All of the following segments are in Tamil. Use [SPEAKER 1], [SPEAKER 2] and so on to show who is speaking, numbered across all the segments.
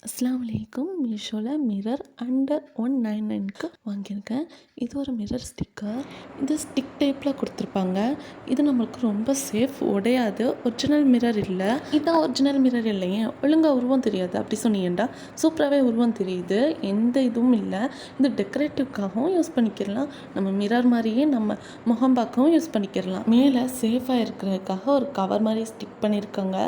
[SPEAKER 1] அஸ்ஸலாமு அலைக்கும். மீஷோவில் மிரர் அண்டர் 199க்கு வாங்கியிருக்கேன். இது ஒரு மிரர் ஸ்டிக்கர். இது ஸ்டிக் டைப்பில் கொடுத்துருப்பாங்க. இது நம்மளுக்கு ரொம்ப சேஃப், உடையாது. ஒரிஜினல் மிரர் இல்லை. இதுதான் ஒரிஜினல் மிரர் இல்லையே, ஒழுங்காக உருவம் தெரியாது. அப்படி சொன்னீங்கண்டா சூப்பராகவே உருவம் தெரியுது. எந்த இதுவும் இல்லை. இது டெக்கரேட்டிவ்காகவும் யூஸ் பண்ணிக்கிடலாம். நம்ம மிரர் மாதிரியே நம்ம முகம் பார்க்கவும் யூஸ் பண்ணிக்கிடலாம். மேலே சேஃபாக இருக்கிறதுக்காக ஒரு கவர் மாதிரி ஸ்டிக் பண்ணியிருக்காங்க.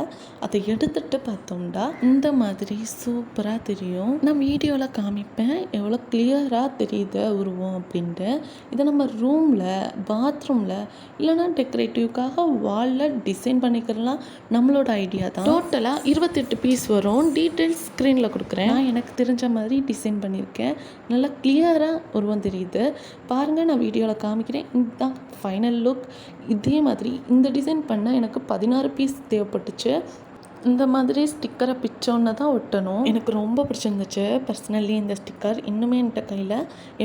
[SPEAKER 1] அதை எடுத்துகிட்டு பார்த்தோம்னா இந்த மாதிரி சூப்பராக தெரியும். நான் வீடியோவில் காமிப்பேன் எவ்வளோ கிளியராக தெரியுது உருவம் அப்படின்ட்டு. இதை நம்ம ரூமில், பாத்ரூமில் இல்லைனா டெக்கரேட்டிவ்காக வாலில் டிசைன் பண்ணிக்கிறலாம். நம்மளோட ஐடியா தான். டோட்டலாக 28 பீஸ் வரும். டீட்டெயில்ஸ் ஸ்க்ரீனில் கொடுக்குறேன். நான் எனக்கு தெரிஞ்ச மாதிரி டிசைன் பண்ணியிருக்கேன். நல்லா கிளியராக உருவம் தெரியுது. பாருங்கள், நான் வீடியோவில் காமிக்கிறேன். இதுதான் ஃபைனல் லுக். இதே மாதிரி இந்த டிசைன் பண்ண எனக்கு 16 பீஸ் தேவைப்பட்டுச்சு. இந்த மாதிரி ஸ்டிக்கரை பிச்சோன்னு தான் ஒட்டணும். எனக்கு ரொம்ப பிடிச்சிருந்துச்சு பர்சனலி இந்த ஸ்டிக்கர். இன்னுமே என்கிட்ட கையில்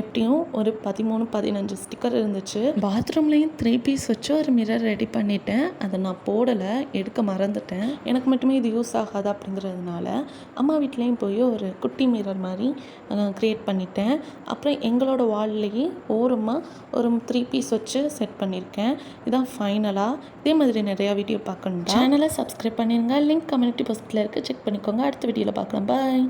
[SPEAKER 1] எப்படியும் ஒரு 13-15 ஸ்டிக்கர் இருந்துச்சு. பாத்ரூம்லேயும் 3 பீஸ் வச்சு ஒரு மிரர் ரெடி பண்ணிட்டேன். அதை நான் போடலை, எடுக்க மறந்துட்டேன். எனக்கு மட்டுமே இது யூஸ் ஆகாது அப்படிங்கிறதுனால அம்மா வீட்லேயும் போய் ஒரு குட்டி மிரர் மாதிரி க்ரியேட் பண்ணிட்டேன். அப்புறம் எங்களோட வால்லையே ஓரமாக ஒரு 3 பீஸ் வச்சு செட் பண்ணியிருக்கேன். இதான் ஃபைனலாக. இதே மாதிரி நிறையா வீடியோ பார்க்கணும். சேனலை சப்ஸ்கிரைப் பண்ணிடுங்க. லிங்க் கம்யூனிட்டி போஸ்ட்டில் இருக்குது, செக் பண்ணிக்கோங்க. அடுத்த வீடியோவில் பார்க்கலாம். பாய்.